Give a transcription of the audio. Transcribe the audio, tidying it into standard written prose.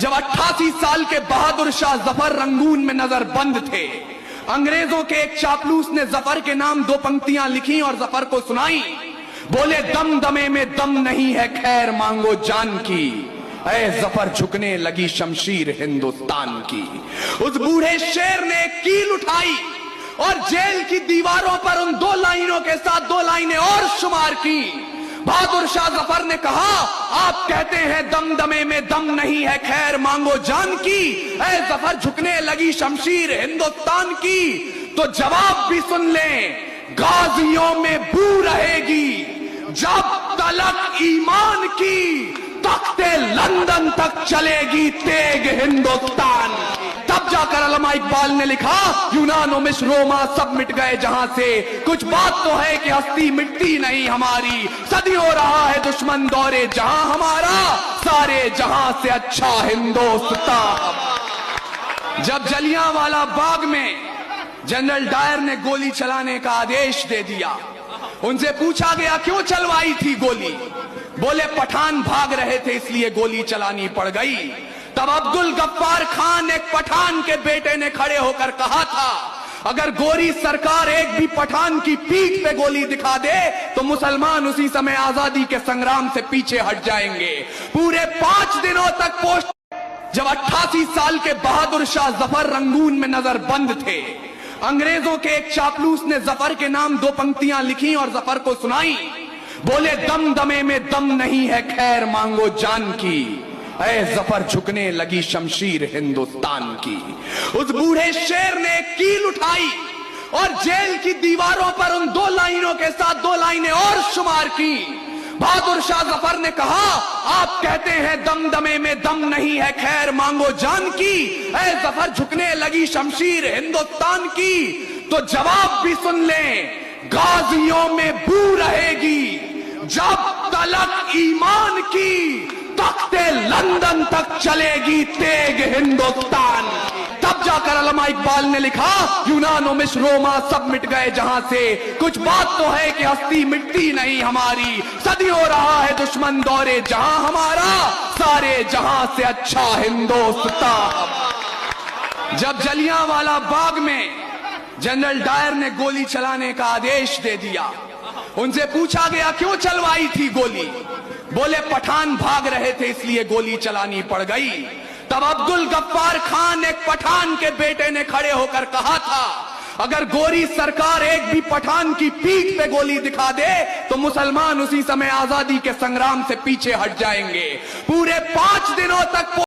जब 88 साल के बहादुर शाह जफर रंगून में नजर बंद थे, अंग्रेजों के एक चापलूस ने जफर के नाम 2 पंक्तियां लिखी और जफर को सुनाई। बोले, दम दमे में दम नहीं है, खैर मांगो जान की, ऐ जफर झुकने लगी शमशीर हिंदुस्तान की। उस बूढ़े शेर ने एक कील उठाई और जेल की दीवारों पर उन 2 लाइनों के साथ 2 लाइनें और शुमार की। बहादुर शाह जफर ने कहा, आप कहते हैं दम दमे में दम नहीं है, खैर मांगो जान की, ऐ जफर झुकने लगी शमशीर हिंदुस्तान की। तो जवाब भी सुन लें, गाजियों में बू रहेगी जब तलक ईमान की, तख्ते लंदन तक चलेगी तेग हिंदुस्तान। तब जाकर अल्लामा इकबाल ने लिखा, यूनान मिस्र रोमा सब मिट गए जहां से, कुछ बात तो है कि हस्ती मिटती नहीं हमारी, सदियों रहा है दुश्मन दौरे जहां हमारा, सारे जहां से अच्छा हिंदुस्तान। जब जलियांवाला बाग में जनरल डायर ने गोली चलाने का आदेश दे दिया, उनसे पूछा गया क्यों चलवाई थी गोली? बोले, पठान भाग रहे थे इसलिए गोली चलानी पड़ गई। तब अब्दुल गफ्फार खान, एक पठान के बेटे ने खड़े होकर कहा था, अगर गोरी सरकार एक भी पठान की पीठ पे गोली दिखा दे तो मुसलमान उसी समय आजादी के संग्राम से पीछे हट जाएंगे। पूरे 5 दिनों तक पोस्ट। जब 88 साल के बहादुर शाह जफर रंगून में नजर बंद थे, अंग्रेजों के एक चापलूस ने जफर के नाम 2 पंक्तियां लिखी और जफर को सुनाई। बोले, दम दमे में दम नहीं है, खैर मांगो जान की, ऐ जफर झुकने लगी शमशीर हिंदुस्तान की। उस बूढ़े शेर ने एक कील उठाई और जेल की दीवारों पर उन 2 लाइनों के साथ 2 लाइनें और शुमार की। बहादुर शाह जफर ने कहा, आप कहते हैं दम दमे में दम नहीं है, खैर मांगो जान की, ऐ जफर झुकने लगी शमशीर हिंदुस्तान की। तो जवाब भी सुन लें, गाजियों में बू रहेगी जब तलक ईमान की, तख्ते लंदन तक चलेगी तेग हिंदुस्तान। तब जाकर अल्लामा इकबाल ने लिखा, यूनान मिस्र रोमा सब मिट गए जहां से, कुछ बात तो है कि हस्ती मिटती नहीं हमारी, सदियों रहा है दुश्मन दौरे जहां हमारा, सारे जहां से अच्छा हिंदुस्तान। जब जलियांवाला बाग में जनरल डायर ने गोली चलाने का आदेश दे दिया, उनसे पूछा गया क्यों चलवाई थी गोली? बोले, पठान भाग रहे थे इसलिए गोली चलानी पड़ गई। तब अब्दुल गफ्फार खान, एक पठान के बेटे ने खड़े होकर कहा था, अगर गोरी सरकार एक भी पठान की पीठ पे गोली दिखा दे तो मुसलमान उसी समय आजादी के संग्राम से पीछे हट जाएंगे। पूरे 5 दिनों तक